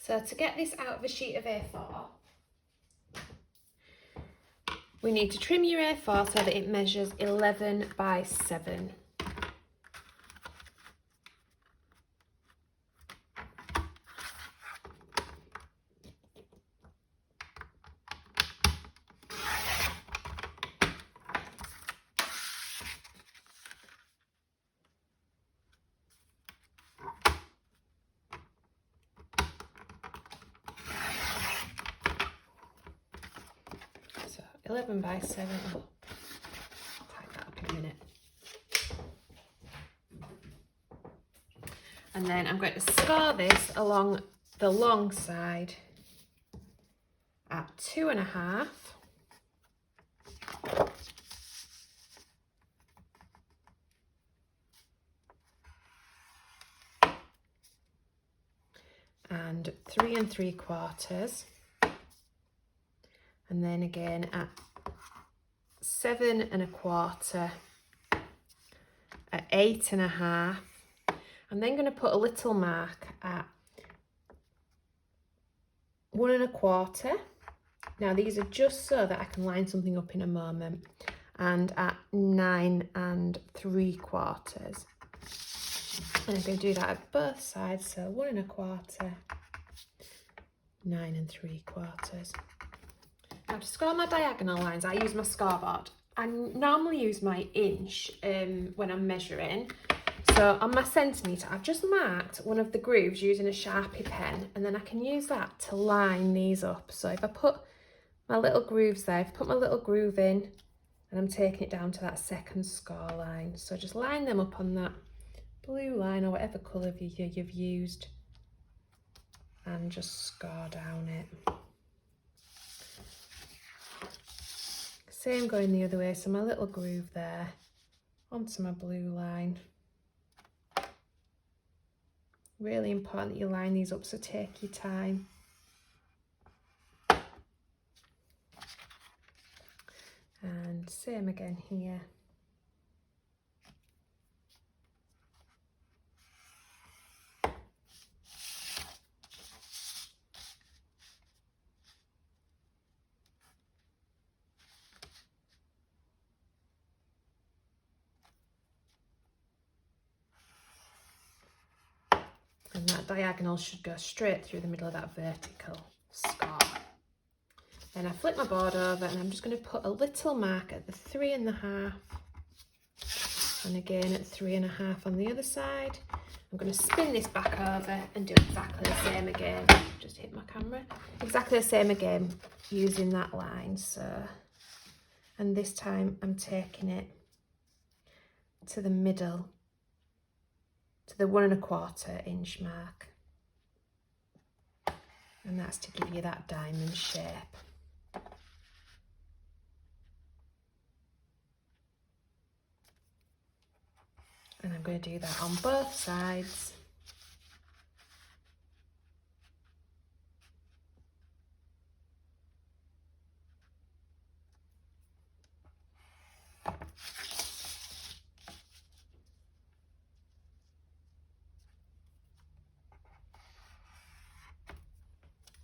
So to get this out of a sheet of A4, we need to trim your A4 so that it measures 11 by 7. So 11 by 7. Oh, I'll type that up in a minute. And then I'm going to score this along the long side at 2.5. And 3 3/4. And then again at 7 1/4, at 8 1/2. I'm then going to put a little mark at 1 1/4. Now these are just so that I can line something up in a moment. And at 9 3/4. And I'm going to do that at both sides. So 1 1/4, 9 3/4. Now to score my diagonal lines, I use my scoreboard. I normally use my inch when I'm measuring. So on my centimetre, I've just marked one of the grooves using a Sharpie pen, and then I can use that to line these up. So if I put my little grooves there, if I put my little groove in, and I'm taking it down to that second score line. So just line them up on that blue line or whatever colour you've used, and just score down it. Same going the other way, so my little groove there onto my blue line. Really important that you line these up, so take your time. And same again here. And that diagonal should go straight through the middle of that vertical score. Then I flip my board over and I'm just going to put a little mark at the 3 1/2. And again at 3 1/2 on the other side. I'm going to spin this back over and do exactly the same again. Just hit my camera. Exactly the same again using that line. So, and this time I'm taking it to the middle, to the 1 1/4 inch mark. And that's to give you that diamond shape. And I'm going to do that on both sides.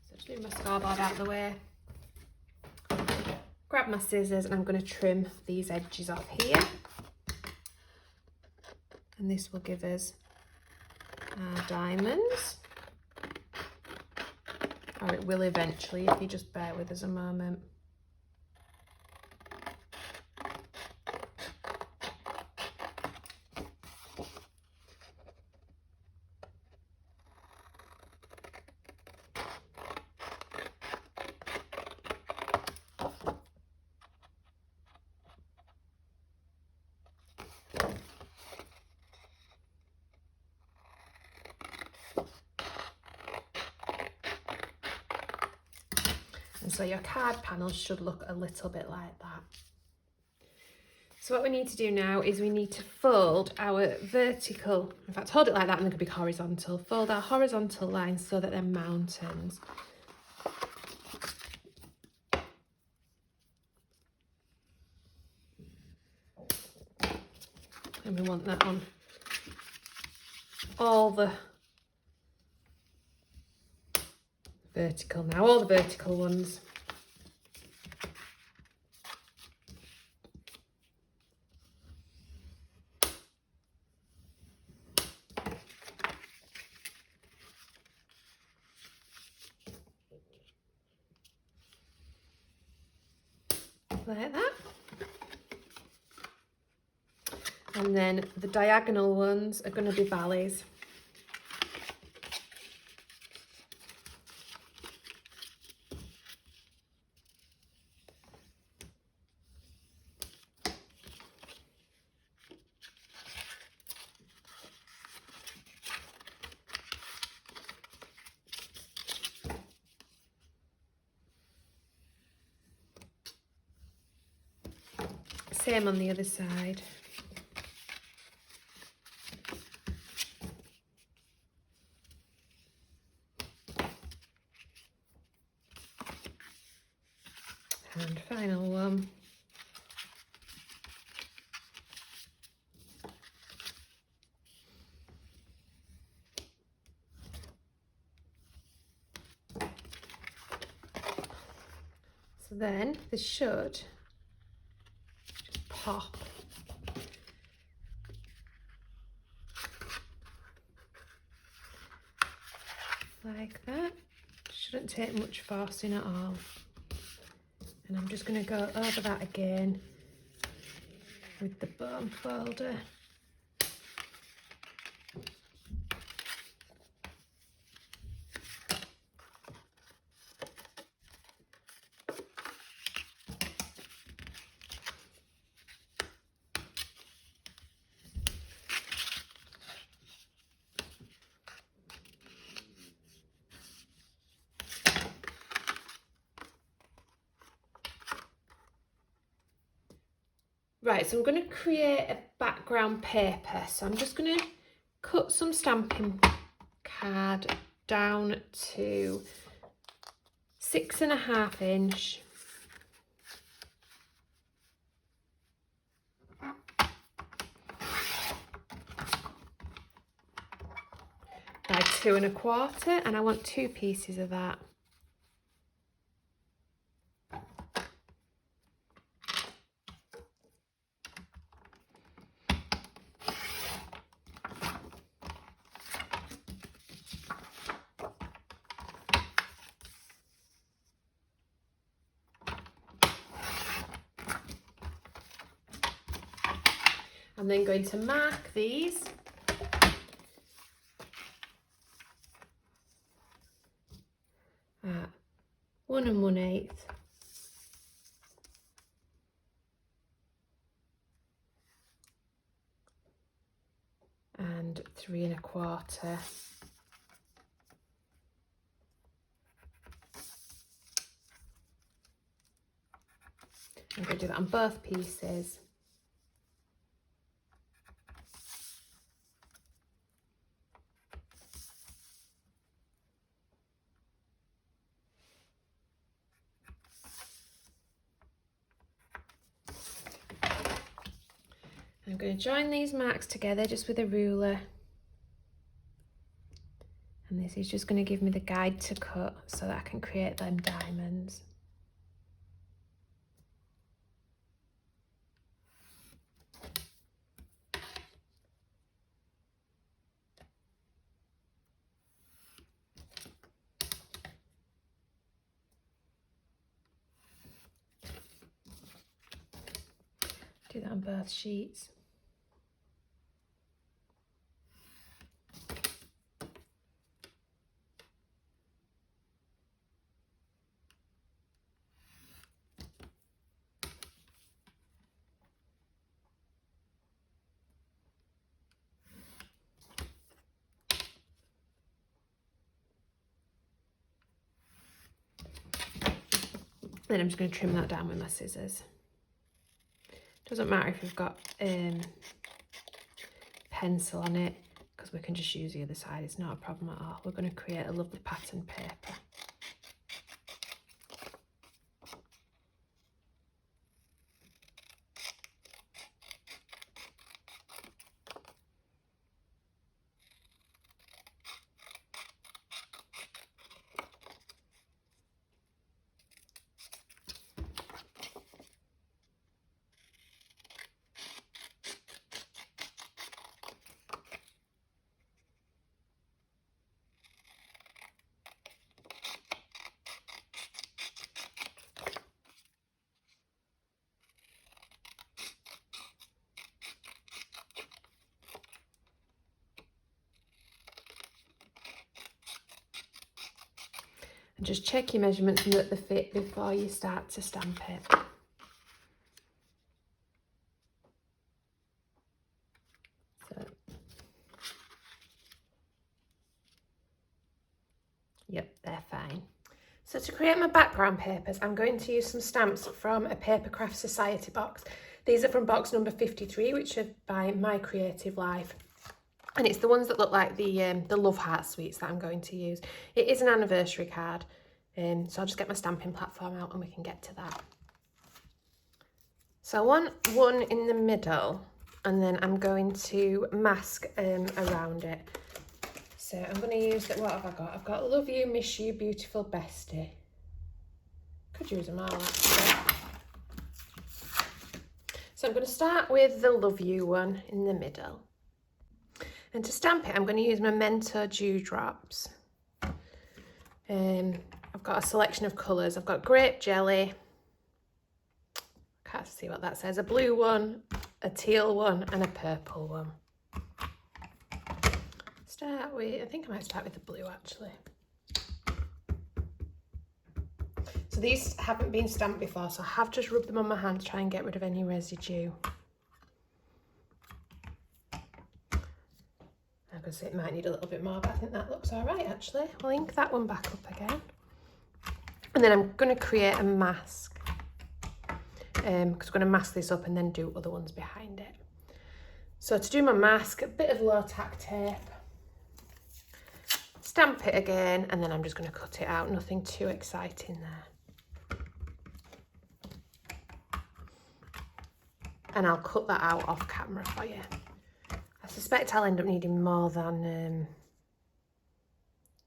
So just move my scoreboard out of the way. Grab my scissors and I'm going to trim these edges off here. And this will give us our diamonds. Or it will eventually, if you just bear with us a moment. And so your card panels should look a little bit like that. So what we need to do now is we need to fold our vertical, in fact hold it like that and they could be horizontal, fold our horizontal lines so that they're mountains. And we want that on all the vertical now, all the vertical ones. Like that. And then the diagonal ones are going to be valleys. Same on the other side. And final one. So then this should just pop. Like that. Shouldn't take much forcing at all. And I'm just going to go over that again with the bone folder. Right, so I'm going to create a background paper. So I'm just going to cut some stamping card down to 6.5 inch. By 2.25, and I want 2 pieces of that. I'm then going to mark these at 1 1/8 and 3.25. I'm going to do that on both pieces. I'm going to join these marks together just with a ruler, and this is just going to give me the guide to cut so that I can create them diamonds. Do that on both sheets. Then I'm just going to trim that down with my scissors. Doesn't matter if you've got pencil on it, because we can just use the other side. It's not a problem at all. We're going to create a lovely pattern paper. And just check your measurements and that they fit before you start to stamp it. So, yep, they're fine. So to create my background papers, I'm going to use some stamps from a Papercraft Society box. These are from box number 53, which are by My Creative Life. And it's the ones that look like the Love Heart sweets that I'm going to use. It is an anniversary card, so I'll just get my stamping platform out and we can get to that. So I want one in the middle, and then I'm going to mask around it. So I'm going to use, what have I got? I've got Love You, Miss You, Beautiful Bestie. Could use them all actually. So I'm going to start with the Love You one in the middle. And to stamp it, I'm going to use Memento Dewdrops. I've got a selection of colours. I've got grape jelly. Can't see what that says. A blue one, a teal one, and a purple one. Start with, I think I might start with the blue actually. So these haven't been stamped before, so I have just rubbed them on my hand to try and get rid of any residue. I could say it might need a little bit more, but I think that looks all right actually. I'll ink that one back up again. And then I'm going to create a mask, because I'm going to mask this up and then do other ones behind it. So to do my mask, a bit of low tack tape, stamp it again, and then I'm just going to cut it out. Nothing too exciting there. And I'll cut that out off camera for you. I suspect I'll end up needing more than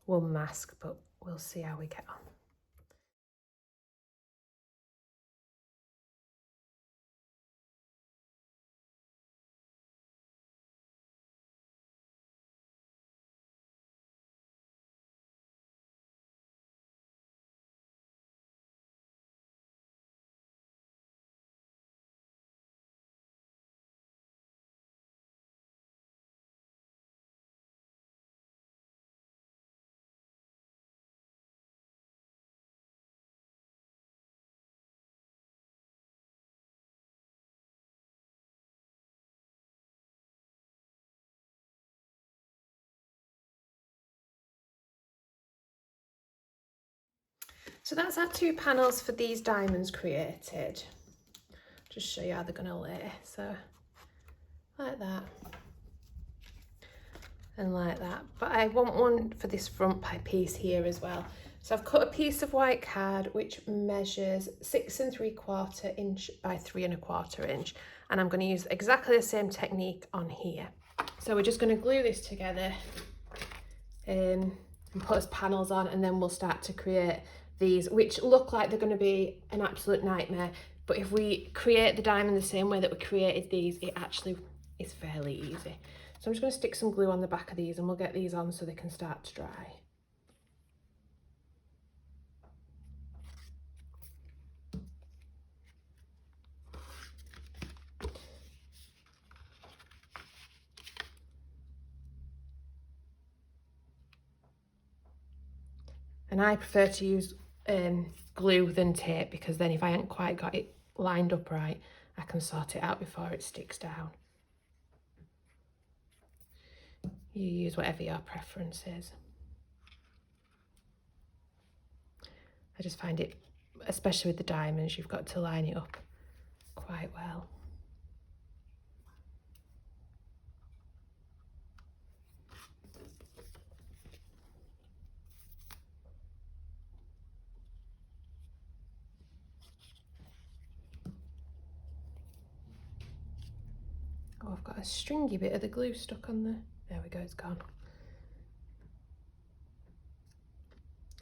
one mask, but we'll see how we get on. So that's our 2 panels for these diamonds created. Just show you how they're going to lay. So like that and like that. But I want one for this front piece here as well. So I've cut a piece of white card which measures 6 3/4 inch by 3 1/4 inch, and I'm going to use exactly the same technique on here. So we're just going to glue this together and put as panels on, and then we'll start to create these, which look like they're going to be an absolute nightmare, but if we create the diamond the same way that we created these, it actually is fairly easy. So I'm just going to stick some glue on the back of these and we'll get these on so they can start to dry. And I prefer to use glue than tape, because then if I haven't quite got it lined up right, I can sort it out before it sticks down. You use whatever your preference is. I just find it, especially with the diamonds, you've got to line it up quite well. Oh, I've got a stringy bit of the glue stuck on there. There we go, it's gone.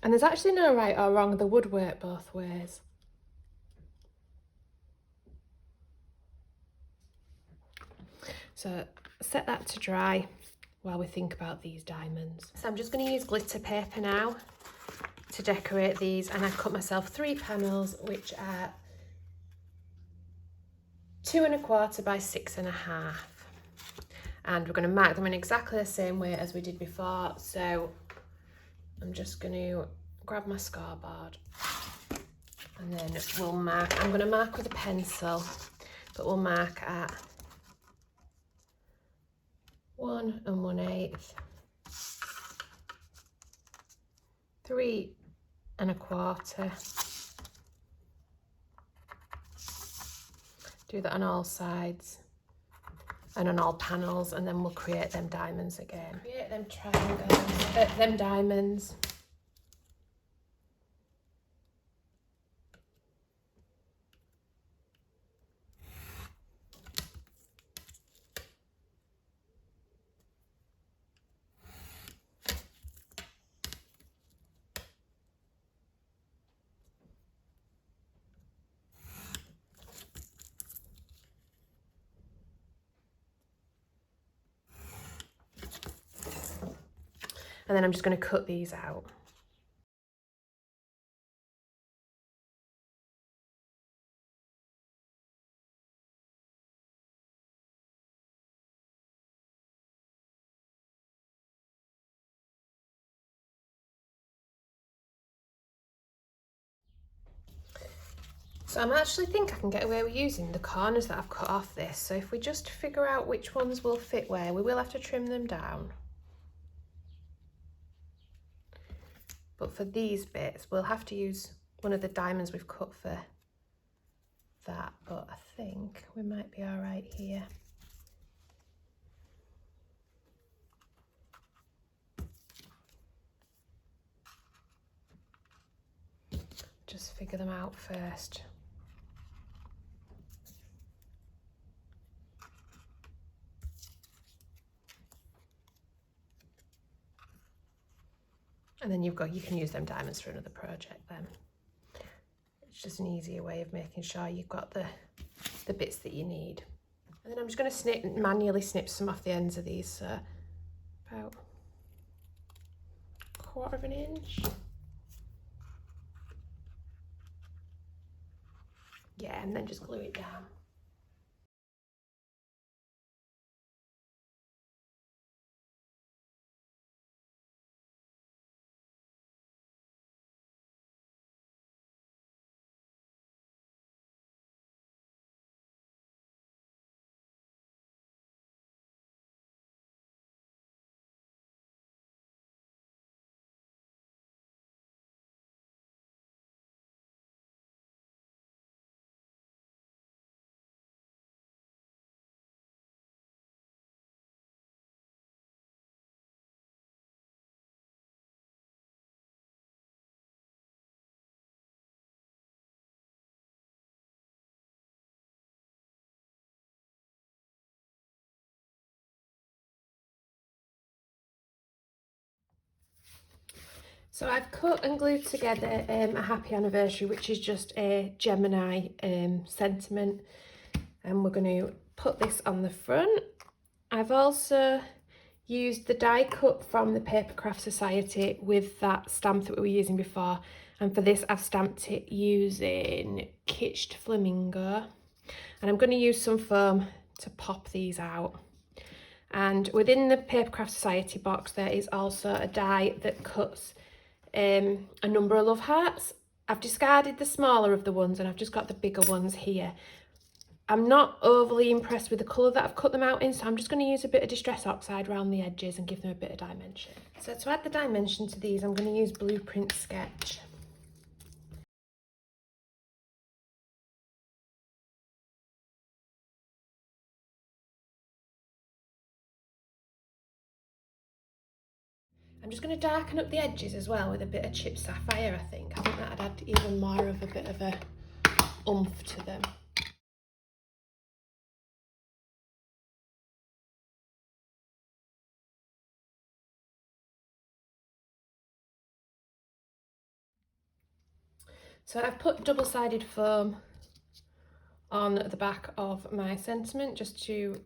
And there's actually no right or wrong, the would work both ways. So set that to dry while we think about these diamonds. So I'm just going to use glitter paper now to decorate these, and I've cut myself 3 panels which are 2 1/4 by 6 1/2, and we're going to mark them in exactly the same way as we did before. So I'm just going to grab my scoreboard and then we'll mark. I'm going to mark with a pencil, but we'll mark at 1 1/8, 3 1/4. Do that on all sides and on all panels, and then we'll create them diamonds again. Create them triangles, them diamonds. And then I'm just going to cut these out. So I actually think I can get away with using the corners that I've cut off this. So if we just figure out which ones will fit where, we will have to trim them down. But for these bits, we'll have to use one of the diamonds we've cut for that. But I think we might be all right here. Just figure them out first. And then you can use them diamonds for another project then. It's just an easier way of making sure you've got the bits that you need. And then I'm just going to manually snip some off the ends of these, so about 1/4 inch. Yeah, and then just glue it down. So I've cut and glued together a happy anniversary, which is just a Gemini sentiment, and we're going to put this on the front. I've also used the die cut from the Papercraft Society with that stamp that we were using before, and for this I've stamped it using Kitsched Flamingo, and I'm going to use some foam to pop these out. And within the Papercraft Society box there is also a die that cuts a number of love hearts. I've discarded the smaller of the ones and I've just got the bigger ones here. I'm not overly impressed with the colour that I've cut them out in, so I'm just going to use a bit of Distress Oxide around the edges and give them a bit of dimension. So to add the dimension to these, I'm going to use Blueprint Sketch. I'm just going to darken up the edges as well with a bit of Chipped Sapphire, I think. I think that'd add even more of a bit of a oomph to them. So I've put double-sided foam on the back of my sentiment just to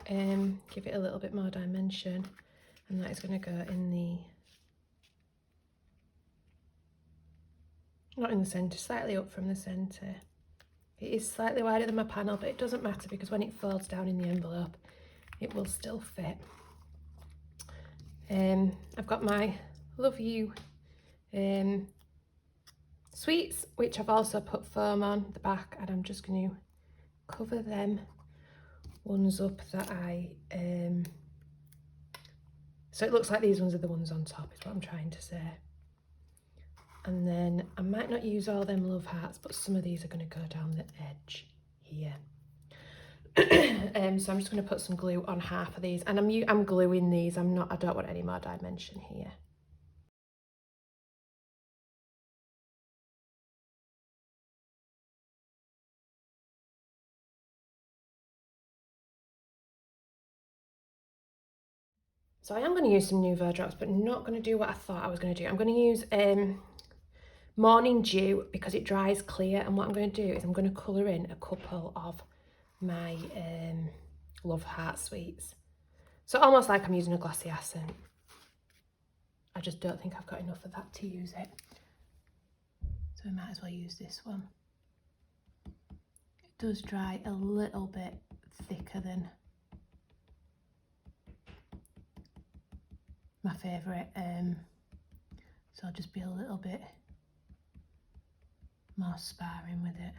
give it a little bit more dimension, and that is going to go in the, not in the centre, slightly up from the centre. It is slightly wider than my panel, but it doesn't matter because when it folds down in the envelope it will still fit. I've got my Love You sweets, which I've also put foam on the back, and I'm just going to cover them ones up that I so it looks like these ones are the ones on top is what I'm trying to say. And then I might not use all them love hearts, but some of these are going to go down the edge here. So I'm just going to put some glue on half of these, and I'm gluing these. I don't want any more dimension here. So I am going to use some Nouveau drops, but not going to do what I thought I was going to do. I'm going to use Morning Dew because it dries clear, and what I'm going to do is I'm going to colour in a couple of my Love Heart sweets. So almost like I'm using a glossy accent. I just don't think I've got enough of that to use it. So I might as well use this one. It does dry a little bit thicker than my favourite, so I'll just be a little bit more sparring with it.